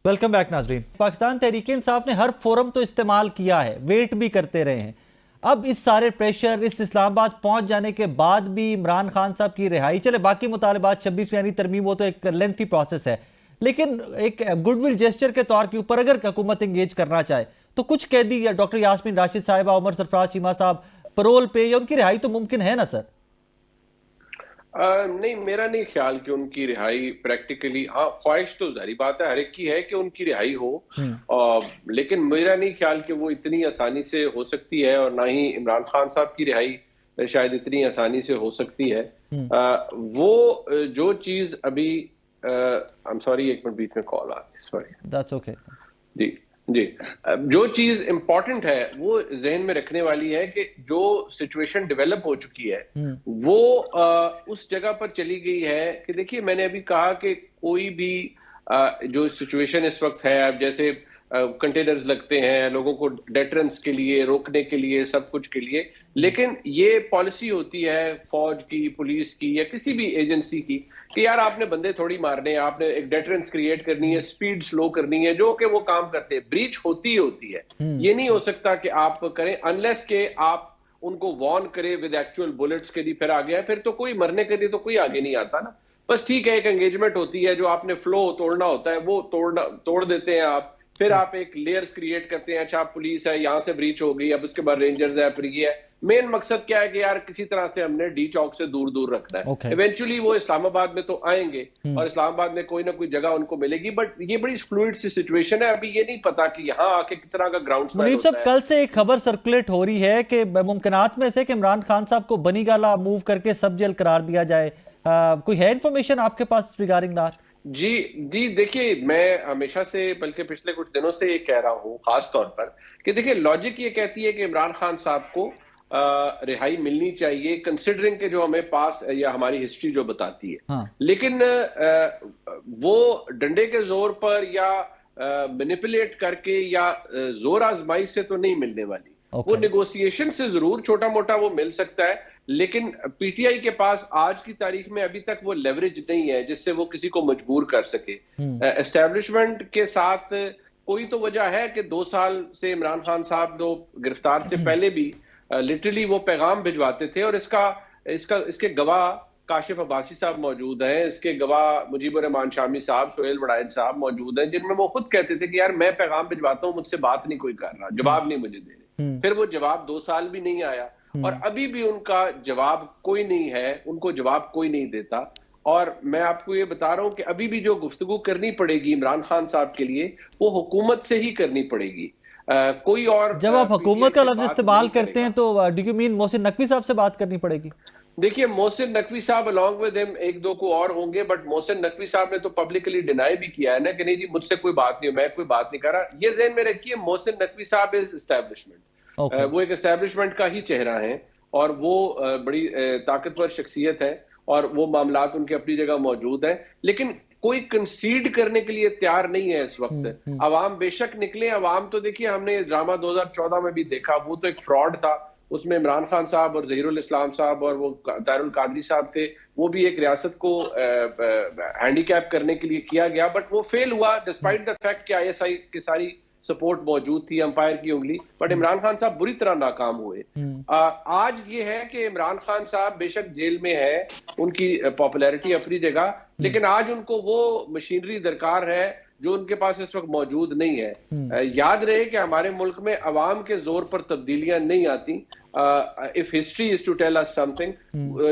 Welcome back नाजरीन। पाकिस्तान तहरीक इंसाफ ने हर forum तो इस्तेमाल किया है, वेट भी करते रहे हैं। अब इस सारे प्रेशर, इस इस्लामाबाद पहुंच जाने के बाद भी इमरान खान साहब की रिहाई, चले बाकी मुतालबात 26वीं यानी तरमीम, वो तो एक लेंथी प्रोसेस है, लेकिन एक गुडविल जेस्चर के तौर के ऊपर अगर हुकूमत इंगेज करना चाहे तो कुछ कैदी या डॉक्टर यास्मीन राशिद साहिबा, उमर सरफराज चीमा साहब परोल पे, या उनकी रिहाई तो मुमकिन है ना सर? नहीं, मेरा नहीं ख्याल कि उनकी रिहाई प्रैक्टिकली, हाँ ख्वाहिश तो जारी बात है हर एक की है कि उनकी रिहाई हो, लेकिन मेरा नहीं ख्याल कि वो इतनी आसानी से हो सकती है, और ना ही इमरान खान साहब की रिहाई शायद इतनी आसानी से हो सकती है। वो जो चीज अभी, आई एम सॉरी, एक मिनट, बीच में कॉल आ गई, सॉरी। That's okay. जी जी, जो चीज इंपॉर्टेंट है वो जहन में रखने वाली है कि जो सिचुएशन डेवलप हो चुकी है वो उस जगह पर चली गई है कि देखिए, मैंने अभी कहा कि कोई भी जो सिचुएशन इस वक्त है, अब जैसे कंटेनर्स लगते हैं लोगों को डेटरेंस के लिए, रोकने के लिए, सब कुछ के लिए, लेकिन ये पॉलिसी होती है फौज की, पुलिस की, या किसी भी एजेंसी की कि यार आपने बंदे थोड़ी मारने हैं, आपने एक डेटरेंस क्रिएट करनी है, स्पीड स्लो करनी है, जो कि वो काम करते हैं। ब्रीच होती ही होती है, ये नहीं हो सकता कि आप करें अनलेस के आप उनको वॉर्न करें विद एक्चुअल बुलेट्स के लिए, फिर आ गया, फिर तो कोई मरने के लिए तो कोई आगे नहीं आता ना। बस ठीक है, एक एंगेजमेंट होती है, जो आपने फ्लो तोड़ना होता है वो तोड़ देते हैं आप, फिर आप एक लेयर्स क्रिएट करते हैं। अच्छा, पुलिस है, यहां से ब्रीच हो गई, अब उसके बाद रेंजर्स है, फिर ये है। मेन मकसद क्या है कि यार किसी तरह से हमने डी चौक से दूर दूर रखना है। इवेंचुअली वो इस्लामाबाद में तो आएंगे और इस्लामाबाद में कोई ना कोई जगह उनको मिलेगी, बट ये बड़ी फ्लूइड सी सिचुएशन है, अभी ये नहीं पता कि यहाँ आके किस तरह का ग्राउंड स्वेल मुनीब साहब, होता है। कल से एक खबर सर्कुलेट हो रही है कि मुमकिनात में से कि इमरान खान साहब को बनीगाला मूव करके सब जेल करार दिया जाए। कोई है इंफॉर्मेशन आपके पास रिगार्डिंग दैट? जी जी, देखिए, मैं हमेशा से, बल्कि पिछले कुछ दिनों से ये कह रहा हूँ खास तौर पर कि देखिए, लॉजिक ये कहती है कि इमरान खान साहब को रिहाई मिलनी चाहिए, कंसिडरिंग के जो हमें पास या हमारी हिस्ट्री जो बताती है। हाँ। लेकिन वो डंडे के जोर पर या मैनिपुलेट करके या जोर आजमाई से तो नहीं मिलने वाली। वो निगोशिएशन से जरूर छोटा मोटा वो मिल सकता है, लेकिन पीटीआई के पास आज की तारीख में अभी तक वो लेवरेज नहीं है जिससे वो किसी को मजबूर कर सके। एस्टेब्लिशमेंट के साथ कोई तो वजह है कि 2 साल से इमरान खान साहब जो गिरफ्तार से पहले भी लिटरली वो पैगाम भिजवाते थे, और इसके गवाह काशिफ अब्बासी साहब मौजूद हैं, इसके गवाह मुजीबुर रहमान शामी साहब, सोहेल वड़ाइल साहब मौजूद हैं, जिनमें वो खुद कहते थे कि यार मैं पैगाम भिजवाता हूं, मुझसे बात नहीं कोई कर रहा, जवाब नहीं मुझे दे रहे। फिर वो जवाब 2 साल भी नहीं आया, और अभी भी उनका जवाब कोई नहीं है, उनको जवाब कोई नहीं देता। और मैं आपको ये बता रहा हूं कि अभी भी जो गुफ्तगू करनी पड़ेगी इमरान खान साहब के लिए, वो हुकूमत से ही करनी पड़ेगी। कोई और, जब आप हुकूमत का लफ्ज इस्तेमाल करते हैं तो do you mean Mohsin Naqvi साहब से बात करनी पड़ेगी? देखिए, मोहसिन नकवी साहब अलॉन्ग विद हिम एक दो को और होंगे, बट मोहसिन नकवी साहब ने तो पब्लिकली डिनाई भी किया है ना कि नहीं जी, मुझसे कोई बात नहीं, मैं कोई बात नहीं कर रहा। ये ज़हन में रखिए, मोहसिन नकवी साहब इज एस्टैब्लिशमेंट। वो एक एस्टैब्लिशमेंट का ही चेहरा है, और वो बड़ी ताकतवर शख्सियत है, और वो मामलात उनके अपनी जगह मौजूद है, लेकिन कोई कंसीड करने के लिए तैयार नहीं है इस वक्त। अवाम बेशक निकले, अवाम तो देखिए, हमने ड्रामा 2014 में भी देखा, वो तो एक फ्रॉड था, उसमें इमरान खान साहब और जहीरुल इस्लाम साहब और वो तारुल कादरी साहब थे, वो भी एक रियासत को हैंडीकैप करने के लिए किया गया, बट वो फेल हुआ डिस्पाइट द फैक्ट कि आईएसआई की सारी सपोर्ट मौजूद थी, अंपायर की उंगली, बट इमरान खान साहब बुरी तरह नाकाम हुए। आज ये है कि इमरान खान साहब बेशक जेल में है, उनकी पॉपुलैरिटी अपनी जगह, लेकिन आज उनको वो मशीनरी दरकार है जो उनके पास इस वक्त मौजूद नहीं है। याद रहे कि हमारे मुल्क में अवाम के जोर पर तब्दीलियां नहीं आती। If history is to tell us something,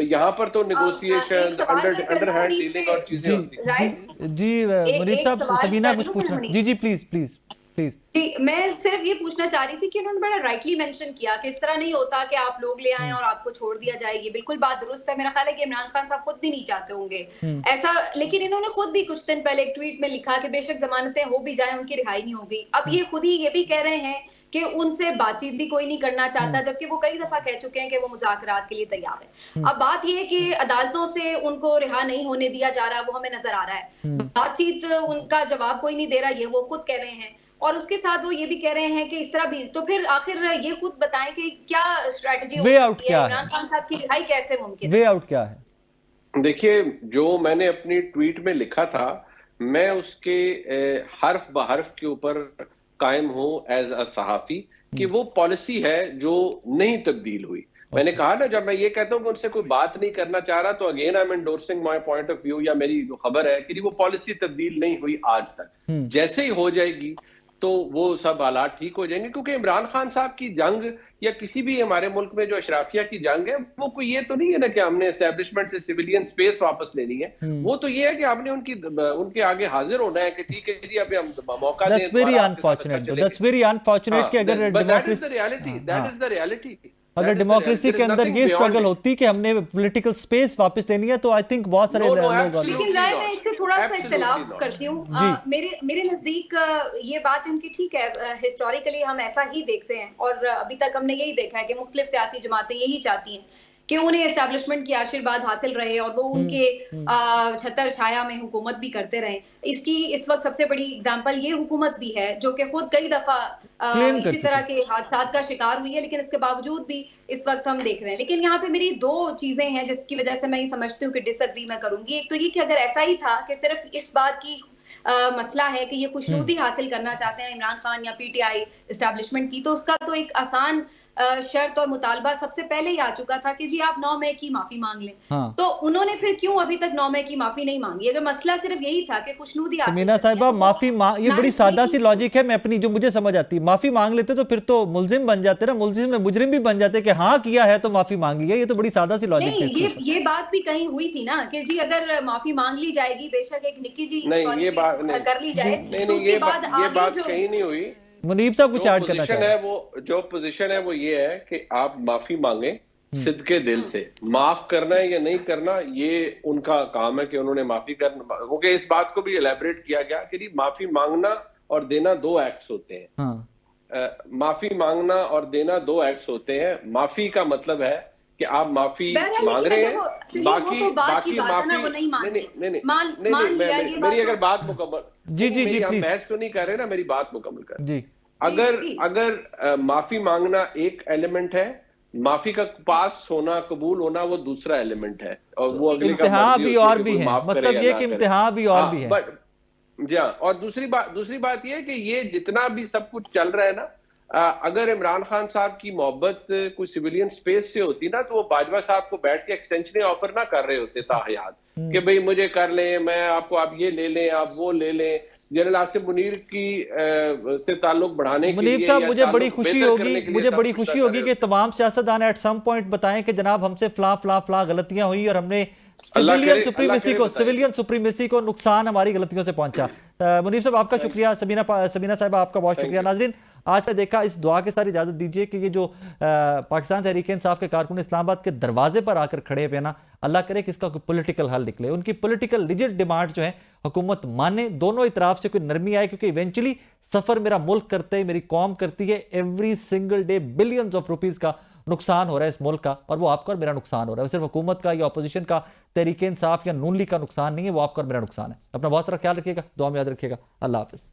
यहाँ पर तो नेगोशिएशन, अंडरहैंड डीलिंग और चीजें होती हैं। जी मुनीब साहब, सबीना कुछ पूछना? जी जी, प्लीज प्लीज प्लीज। जी, मैं सिर्फ ये पूछना चाह रही थी कि उन्होंने बड़ा राइटली मेंशन किया कि इस तरह नहीं होता कि आप लोग ले आए और आपको छोड़ दिया जाए। ये बिल्कुल बात दुरुस्त है। मेरा ख्याल है कि इमरान खान साहब खुद भी नहीं चाहते होंगे ऐसा, लेकिन इन्होंने खुद भी कुछ दिन पहले एक ट्वीट में लिखा कि बेशक जमानतें हो भी जाए, उनकी रिहाई नहीं होगी। अब ये खुद ही ये भी कह रहे हैं कि उनसे बातचीत भी कोई नहीं करना चाहता, जबकि वो कई दफा कह चुके हैं कि वो मुज़ाकरात के लिए तैयार है। अब बात ये है कि अदालतों से उनको रिहा नहीं होने दिया जा रहा, वो हमें नजर आ रहा है। बातचीत, उनका जवाब कोई नहीं दे रहा, ये वो खुद कह रहे हैं, और उसके साथ वो ये भी कह रहे हैं कि इस तरह भी, तो फिर आखिर ये खुद बताएं कि क्या स्ट्रेटजी वे आउट क्या है, इमरान खान साहब की रिहाई कैसे मुमकिन है? वे आउट क्या है? देखिए, जो मैंने अपनी ट्वीट में लिखा था, मैं उसके हर्फ ब हर्फ के ऊपर कायम हूं एज अ सहाफी कि वो पॉलिसी है जो नहीं तब्दील हुई। मैंने कहा ना, जब मैं ये कहता हूं कि उनसे कोई बात नहीं करना चाह रहा, तो again I am endorsing my point of view, या मेरी जो खबर है कि वो पॉलिसी तब्दील नहीं हुई आज तक। जैसे ही हो जाएगी तो वो सब हालात ठीक हो जाएंगे, क्योंकि इमरान खान साहब की जंग या किसी भी हमारे मुल्क में जो अशराफिया की जंग है, वो कोई ये तो नहीं है ना कि हमने एस्टेब्लिशमेंट से सिविलियन स्पेस वापस लेनी है। वो तो ये है कि आपने उनके आगे हाजिर होना है कि ठीक है जी, अभी हम मौका दें। That's very unfortunate, that's very unfortunate कि अगर डेमोक्रेसी अगर डेमोक्रेसी के अंदर ये स्ट्रगल होती कि हमने पॉलिटिकल स्पेस वापस लेनी है, तो आई थिंक बहुत सारे लोग। लेकिन राय मैं इससे थोड़ा सा इख्तिलाफ करती हूँ। मेरे नजदीक ये बात उनकी ठीक है, हिस्टोरिकली हम ऐसा ही देखते हैं और अभी तक हमने यही देखा है कि मुख्तलिफ सियासी जमातें यही चाहती हैं कि उन्हें एस्टैब्लिशमेंट की आशीर्वाद हासिल रहे और वो उनके छतर छाया में हुकूमत भी करते रहे। इसकी इस वक्त सबसे बड़ी एग्जांपल ये हुकूमत भी है, जो कि खुद कई दफा इसी तरह के हादसात का शिकार हुई है, लेकिन इसके बावजूद भी इस वक्त हम देख रहे हैं। लेकिन यहाँ पे मेरी दो चीजें हैं जिसकी वजह से मैं ये समझती हूँ कि डिसएग्री मैं करूंगी। एक तो ये कि अगर ऐसा ही था कि सिर्फ इस बात की मसला है कि ये खुशनुदी हासिल करना चाहते हैं इमरान खान या पीटीआई एस्टैब्लिशमेंट की, तो उसका तो एक आसान शर्त और मुतालबा सबसे पहले ही आ चुका था कि जी आप 9 मई की माफी मांग लें। तो उन्होंने फिर क्यों अभी तक 9 मई की माफी नहीं मांगी? अगर मसला सिर्फ यही था कि खुशनुदी समीना साहिबा, माफी ये बड़ी सादा सी लॉजिक है, मैं अपनी जो मुझे समझ आती है। माफी मांग लेते तो फिर तो मुलजिम बन जाते ना, मुलजिम में मुजरिम भी बन जाते कि हाँ किया है तो माफी मांगी है। ये तो बड़ी सादा सी लॉजिक है। ये बात भी कहीं हुई थी ना कि जी अगर माफी मांग ली जाएगी, बेशक एक निक्की जी कर ली जाए, तो उसके बाद बात कहीं नहीं हुई। मुनीब साहब कुछ ऐड करना चाहिए? वो जो पोजीशन है वो ये है कि आप माफी मांगे सिद्के दिल से। माफ करना है या नहीं करना ये उनका काम है कि उन्होंने माफी करना, क्योंकि इस बात को भी एलैबोरेट किया गया कि माफी मांगना और देना दो एक्ट्स होते हैं। माफी मांगना और देना दो एक्ट्स होते हैं। माफी का मतलब है कि आप माफी मांग रहे हैं, बाकी माफी नहीं, मेरी अगर बात मुकम्मल, जी हम बहस तो नहीं कर रहे ना, मेरी बात मुकम्मल कर जी। अगर माफी मांगना एक एलिमेंट है, माफी का पास होना, कबूल होना वो दूसरा एलिमेंट है, और वो अगले का भी और भी है, मतलब ये कि इम्तिहान भी और भी है। जी हाँ, और दूसरी बात ये है कि ये जितना भी सब कुछ चल रहा है ना, अगर इमरान खान साहब की मोहब्बत कोई सिविलियन स्पेस से होती ना, तो वो बाजवा साहब को बैठ के एक्सटेंशन ऑफर ना कर रहे होते ताहयात कि भाई मुझे कर लें, मैं आपको, आप ये ले लें, आप वो ले लें। जनरल आसिफ मुनीर की से ताल्लुक बढ़ाने के लिए, साहब मुझे बड़ी खुशी होगी कि तमाम सियासतदान एट सम पॉइंट बताएं कि जनाब हमसे फला गलतियां हुई और हमने सिविलियन सुप्रीमेसी को नुकसान हमारी गलतियों से पहुंचा। मुनीब साहब आपका शुक्रिया, सबीना साहिबा आपका बहुत शुक्रिया। नाजरीन, आज मैं देखा, इस दुआ के साथ इजाजत दीजिए कि ये जो पाकिस्तान तहरीक इंसाफ के कारकुन इस्लामाबाद के दरवाजे पर आकर खड़े हुए ना, अल्लाह करे कि इसका कोई पॉलिटिकल हल निकले, उनकी पॉलिटिकल लिजिट डिमांड जो है हुकूमत माने, दोनों इतराफ से कोई नरमी आए, क्योंकि इवेंचुअली सफर मेरा मुल्क करते है, मेरी कौम करती है। Every single day billions of rupees का नुकसान हो रहा है इस मुल्क का, और वो आपका और मेरा नुकसान हो रहा है। सिर्फ हुकूमत का या अपोजिशन का, तहरीक इंसाफ या नून लीग का नुकसान नहीं है, वो आपका और मेरा नुकसान है। अपना बहुत सारा ख्याल रखिएगा, दुआ में याद रखिएगा। अल्लाह हाफिज।